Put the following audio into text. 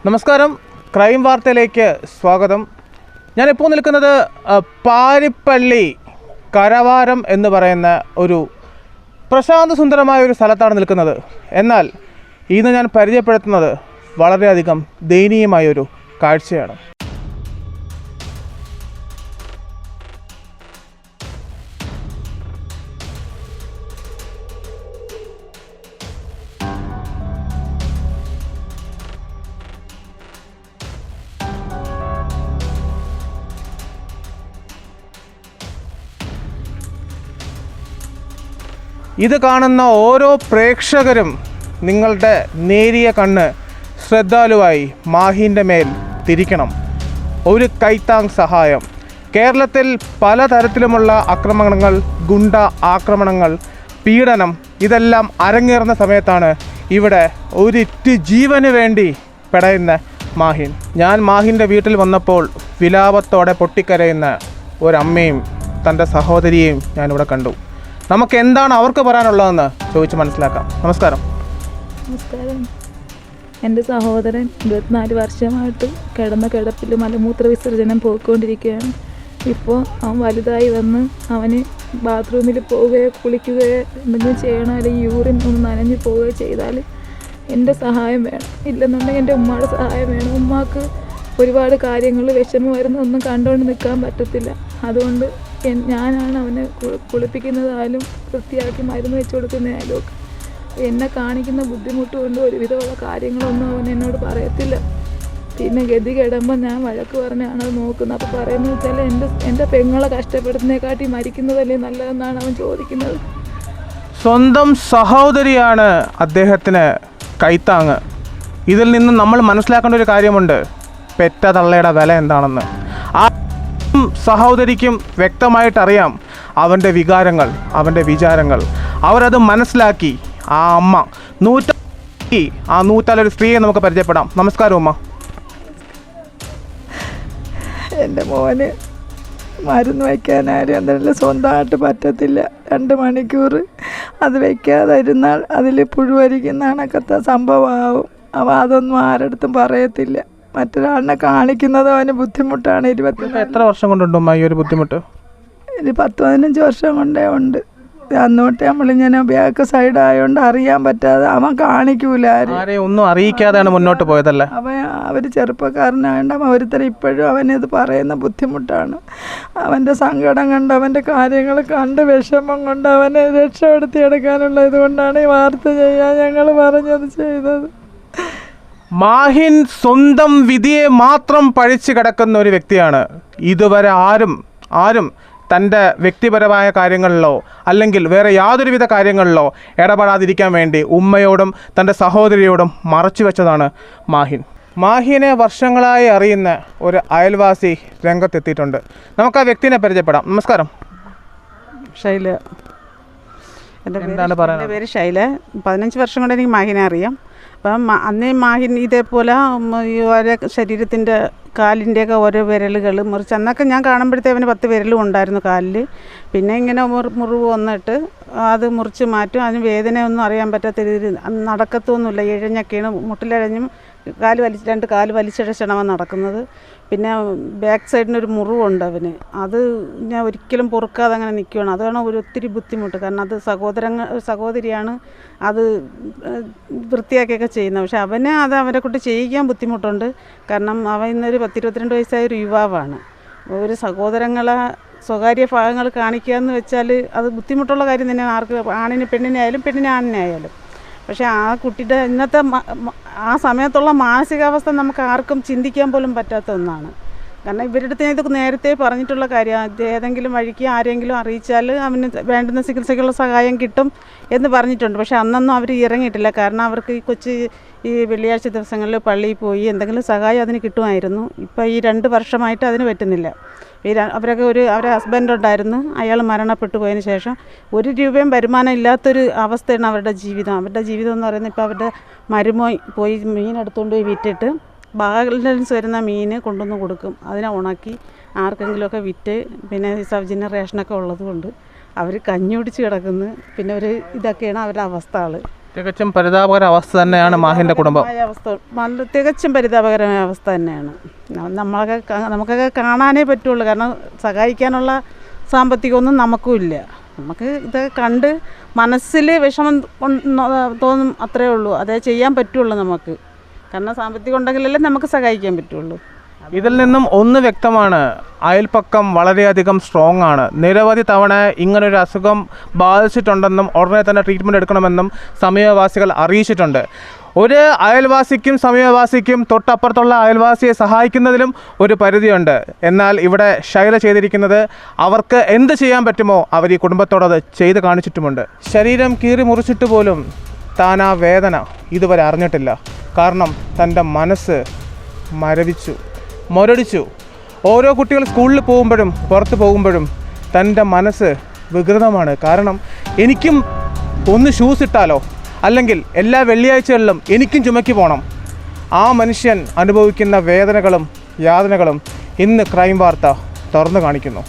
നമസ്കാരം, ക്രൈം വാർത്തയിലേക്ക് സ്വാഗതം. ഞാനിപ്പോൾ നിൽക്കുന്നത് പാരിപ്പള്ളി കരവാരം എന്ന് പറയുന്ന ഒരു പ്രശാന്ത സുന്ദരമായ ഒരു സ്ഥലത്താണ് നിൽക്കുന്നത്. എന്നാൽ ഇന്ന് ഞാൻ പരിചയപ്പെടുത്തുന്നത് വളരെയധികം ദയനീയമായൊരു കാഴ്ചയാണ്. ഇത് കാണുന്ന ഓരോ പ്രേക്ഷകരും നിങ്ങളുടെ നേരിയ കണ്ണ് ശ്രദ്ധാലുവായി മാഹിൻ്റെ മേൽ തിരിക്കണം. ഒരു കൈത്താങ് സഹായം. കേരളത്തിൽ പലതരത്തിലുമുള്ള ആക്രമണങ്ങൾ, ഗുണ്ട ആക്രമണങ്ങൾ, പീഡനം ഇതെല്ലാം അരങ്ങേറുന്ന സമയത്താണ് ഇവിടെ ഒരിറ്റ് ജീവന് വേണ്ടി പെടയുന്ന മാഹിൻ. ഞാൻ മാഹിൻ്റെ വീട്ടിൽ വന്നപ്പോൾ വിലാപത്തോടെ പൊട്ടിക്കരയുന്ന ഒരമ്മയും തൻ്റെ സഹോദരിയെയും ഞാനിവിടെ കണ്ടു. നമുക്ക് എന്താണ് അവർക്ക് പറയാനുള്ളതെന്ന് ചോദിച്ച് മനസ്സിലാക്കാം. നമസ്കാരം. നമസ്കാരം. എൻ്റെ സഹോദരൻ 24 വർഷമായിട്ട് കിടന്ന കിടപ്പിൽ മലമൂത്ര വിസർജനം പോയിക്കൊണ്ടിരിക്കുകയാണ്. ഇപ്പോൾ അവൻ വലുതായി വന്ന് അവന് ബാത്റൂമിൽ പോവുകയോ കുളിക്കുകയോ എന്തെങ്കിലും ചെയ്യണോ, അല്ലെങ്കിൽ യൂറിൻ ഒന്ന് നനഞ്ഞ് പോവുകയോ ചെയ്താൽ എൻ്റെ സഹായം വേണം. ഇല്ലെന്നുണ്ടെങ്കിൽ എൻ്റെ ഉമ്മയുടെ സഹായം വേണം. ഉമ്മാക്ക് ഒരുപാട് കാര്യങ്ങൾ വിഷമം വരുന്നൊന്നും കണ്ടുകൊണ്ട് നിൽക്കാൻ പറ്റത്തില്ല. അതുകൊണ്ട് ഞാനാണ് അവനെ കുളിപ്പിക്കുന്നതായാലും വൃത്തിയാക്കി മരുന്ന് വെച്ച് കൊടുക്കുന്നതായാലും ഒക്കെ. എന്നെ കാണിക്കുന്ന ബുദ്ധിമുട്ട് കൊണ്ട് ഒരുവിധമുള്ള കാര്യങ്ങളൊന്നും അവൻ എന്നോട് പറയത്തില്ല. പിന്നെ ഗതി കിടമ്പോൾ ഞാൻ വഴക്ക് പറഞ്ഞാണ് അത് നോക്കുന്നത്. അപ്പോൾ പറയുന്നത് വെച്ചാൽ എൻ്റെ പെങ്ങളെ കഷ്ടപ്പെടുന്നതിനെക്കാട്ടി മരിക്കുന്നതല്ലേ നല്ലതെന്നാണ് അവൻ ചോദിക്കുന്നത്. സ്വന്തം സഹോദരിയാണ് അദ്ദേഹത്തിന് കൈത്താങ്ങ്. ഇതിൽ നിന്ന് നമ്മൾ മനസ്സിലാക്കേണ്ട ഒരു കാര്യമുണ്ട്, പെറ്റ തള്ളയുടെ വില എന്താണെന്ന്. ആ സഹോദരിക്കും വ്യക്തമായിട്ടറിയാം അവൻ്റെ വികാരങ്ങൾ, അവൻ്റെ വിചാരങ്ങൾ. അവരത് മനസ്സിലാക്കി ആ അമ്മ ആ നൂറ്റാലൊരു സ്ത്രീയെ നമുക്ക് പരിചയപ്പെടാം. നമസ്കാരം ഉമ്മ. എൻ്റെ മോന് മരുന്ന് വയ്ക്കാനാരും എന്തെങ്കിലും സ്വന്തമായിട്ട് പറ്റത്തില്ല. 2 മണിക്കൂർ അത് വയ്ക്കാതെ ഇരുന്നാൽ അതിൽ പുഴുവരിക്കുന്ന കണക്കത്തെ സംഭവമാവും. അവ അതൊന്നും ആരടുത്തും പറയത്തില്ല. മറ്റൊരാളിനെ കാണിക്കുന്നത് അവന് ബുദ്ധിമുട്ടാണ്. 24. എത്ര വർഷം കൊണ്ടുണ്ടോ ഈ ഒരു ബുദ്ധിമുട്ട്? ഇത് 10-15 വർഷം കൊണ്ടേ ഉണ്ട്. അന്നോട്ട് നമ്മളിങ്ങനെ ബാക്ക് സൈഡ് ആയതുകൊണ്ട് അറിയാൻ പറ്റാതെ അവൻ കാണിക്കൂല. ആരെയും ഒന്നും അറിയിക്കാതെയാണ് മുന്നോട്ട് പോയതല്ലേ. അവർ ചെറുപ്പക്കാരനായതുകൊണ്ട് അവൻ ഒരുത്തരം ഇപ്പോഴും അവനത് പറയുന്ന ബുദ്ധിമുട്ടാണ്. അവൻ്റെ സങ്കടം കണ്ട്, അവൻ്റെ കാര്യങ്ങൾ കണ്ട്, വിഷമം കൊണ്ട് അവനെ രക്ഷപ്പെടുത്തിയെടുക്കാനുള്ള ഇതുകൊണ്ടാണ് ഈ വാർത്ത ചെയ്യാൻ ഞങ്ങൾ പറഞ്ഞത് ചെയ്തത്. മാഹിൻ സ്വന്തം വിധിയെ മാത്രം പഴിച്ചു കിടക്കുന്ന ഒരു വ്യക്തിയാണ്. ഇതുവരെ ആരും തൻ്റെ വ്യക്തിപരമായ കാര്യങ്ങളിലോ അല്ലെങ്കിൽ വേറെ യാതൊരുവിധ കാര്യങ്ങളിലോ ഇടപെടാതിരിക്കാൻ വേണ്ടി ഉമ്മയോടും തൻ്റെ സഹോദരിയോടും മറച്ചു വെച്ചതാണ് മാഹിനെ വർഷങ്ങളായി അറിയുന്ന ഒരു അയൽവാസി രംഗത്തെത്തിയിട്ടുണ്ട്. നമുക്ക് ആ വ്യക്തിനെ പരിചയപ്പെടാം. നമസ്കാരം. ഷൈല. എൻ്റെ പേര് ഷൈല. 15 വർഷം കൊണ്ട് എനിക്ക് മാഹിനെ അറിയാം. അപ്പം അന്നേ മാഹിൻ ഇതേപോലെ ഓരോ ശരീരത്തിൻ്റെ കാലിൻ്റെയൊക്കെ ഓരോ വിരലുകൾ മുറിച്ച്, അന്നൊക്കെ ഞാൻ കാണുമ്പോഴത്തേവന് 10 വിരലും ഉണ്ടായിരുന്നു കാലിൽ. പിന്നെ ഇങ്ങനെ മുറിവ് വന്നിട്ട് അത് മുറിച്ച് മാറ്റും. അതിന് വേദനയൊന്നും അറിയാൻ പറ്റാത്ത രീതിയിൽ നടക്കത്തൊന്നുമില്ല. ഇഴഞ്ഞൊക്കെയാണ്, മുട്ടിലിഴഞ്ഞും 2 കാല് വലിച്ചിഴച്ചാണ് അവൻ നടക്കുന്നത്. പിന്നെ ബാക്ക് സൈഡിനൊരു മുറിവുണ്ട് അവന്. അത് ഞാൻ ഒരിക്കലും പൊറുക്കാതെ അങ്ങനെ നിൽക്കുകയാണ്. അതാണ് ഒത്തിരി ബുദ്ധിമുട്ട്. കാരണം അത് സഹോദരിയാണ് അത് വൃത്തിയാക്കിയൊക്കെ ചെയ്യുന്നത്. പക്ഷെ അവരെ കൊണ്ട് ചെയ്യിക്കാൻ ബുദ്ധിമുട്ടുണ്ട്. കാരണം അവൻ ഇന്നൊരു 10-22 വയസ്സായ ഒരു യുവാവാണ്. ഒരു സഹോദരങ്ങളെ സ്വകാര്യ ഭാഗങ്ങൾ കാണിക്കുക എന്ന് വെച്ചാൽ അത് ബുദ്ധിമുട്ടുള്ള കാര്യം തന്നെയാണ്. ആർക്ക്, ആണിന് പെണ്ണിനെ ആയാലും. പക്ഷേ ആ കുട്ടിയുടെ ഇന്നത്തെ ആ സമയത്തുള്ള മാനസികാവസ്ഥ നമുക്ക് ആർക്കും ചിന്തിക്കാൻ പോലും പറ്റാത്ത ഒന്നാണ്. കാരണം ഇവരുടെ അടുത്ത് ഞാൻ ഇതൊക്കെ നേരത്തെ പറഞ്ഞിട്ടുള്ള കാര്യമാണ്. ഏതെങ്കിലും വഴിക്ക് ആരെങ്കിലും അറിയിച്ചാൽ അവന് വേണ്ടുന്ന ചികിത്സയ്ക്കുള്ള സഹായം കിട്ടും എന്ന് പറഞ്ഞിട്ടുണ്ട്. പക്ഷേ അന്നൊന്നും അവർ ഇറങ്ങിയിട്ടില്ല. കാരണം അവർക്ക് ഈ വെള്ളിയാഴ്ച ദിവസങ്ങളിൽ പള്ളിയിൽ പോയി എന്തെങ്കിലും സഹായം അതിന് കിട്ടുമായിരുന്നു. ഇപ്പോൾ ഈ 2 വർഷമായിട്ട് അതിന് പറ്റുന്നില്ല. അവരെ ഹസ്ബൻഡ് ഉണ്ടായിരുന്നു. അയാൾ മരണപ്പെട്ടു പോയതിന് ശേഷം 1 രൂപയും വരുമാനം ഇല്ലാത്തൊരു അവസ്ഥയാണ് അവരുടെ ജീവിതം. എന്ന് പറയുന്നത് ഇപ്പോൾ അവരുടെ മരുമോൻ പോയി മീൻ എടുത്തുകൊണ്ട് പോയി വിറ്റിട്ട് ബാലൻസ് വരുന്ന മീൻ കൊണ്ടുവന്ന് കൊടുക്കും. അതിനെ ഉണക്കി ആർക്കെങ്കിലുമൊക്കെ വിറ്റ്, പിന്നെ സൗജന്യ റേഷനൊക്കെ ഉള്ളത് കൊണ്ട് അവർ കഞ്ഞി കുടിച്ച് കിടക്കുന്നു. പിന്നെ ഇതൊക്കെയാണ് അവരുടെ അവസ്ഥകൾ. തികച്ചും പരിതാപകര അവസ്ഥ തന്നെയാണ് മാഹിൻ്റെ കുടുംബം. തികച്ചും പരിതാപകരമായ അവസ്ഥ തന്നെയാണ്. നമുക്കൊക്കെ കാണാനേ പറ്റുള്ളൂ. കാരണം സഹായിക്കാനുള്ള സാമ്പത്തികമൊന്നും നമുക്കും ഇല്ല. നമുക്ക് ഇത് കണ്ട് മനസ്സിൽ വിഷമം തോന്നും, അത്രയേ ഉള്ളൂ. അതേ ചെയ്യാൻ പറ്റുള്ളൂ നമുക്ക്. കാരണം സാമ്പത്തികം ഉണ്ടെങ്കിലല്ലേ നമുക്ക് സഹായിക്കാൻ പറ്റുള്ളൂ. ഇതിൽ നിന്നും ഒന്ന് വ്യക്തമാണ്, അയൽപ്പക്കം വളരെയധികം സ്ട്രോങ് ആണ്. നിരവധി തവണ ഇങ്ങനൊരു അസുഖം ബാധിച്ചിട്ടുണ്ടെന്നും ഉടനെ തന്നെ ട്രീറ്റ്മെൻറ്റ് എടുക്കണമെന്നും സമീപവാസികൾ അറിയിച്ചിട്ടുണ്ട്. ഒരു അയൽവാസിക്കും സമീപവാസിക്കും തൊട്ടപ്പുറത്തുള്ള അയൽവാസിയെ സഹായിക്കുന്നതിലും ഒരു പരിധിയുണ്ട്. എന്നാൽ ഇവിടെ ശൈല ചെയ്തിരിക്കുന്നത് അവർക്ക് എന്ത് ചെയ്യാൻ പറ്റുമോ അവർ ഈ കുടുംബത്തോടത് ചെയ്ത് കാണിച്ചിട്ടുമുണ്ട്. ശരീരം കീറി മുറിച്ചിട്ട് പോലും താൻ ആ വേദന ഇതുവരെ അറിഞ്ഞിട്ടില്ല. കാരണം തൻ്റെ മനസ്സ് മുരടിച്ചു. ഓരോ കുട്ടികൾ സ്കൂളിൽ പോകുമ്പോഴും പുറത്ത് പോകുമ്പോഴും തൻ്റെ മനസ്സ് വികൃതമാണ്. കാരണം എനിക്കും ഒന്ന് ഷൂസ് ഇട്ടാലോ, അല്ലെങ്കിൽ എല്ലാ വെള്ളിയാഴ്ചകളിലും എനിക്കും ചുമക്കി പോകണം. ആ മനുഷ്യൻ അനുഭവിക്കുന്ന വേദനകളും യാതനകളും ഇന്ന് ക്രൈം വാർത്ത തുറന്നു കാണിക്കുന്നു.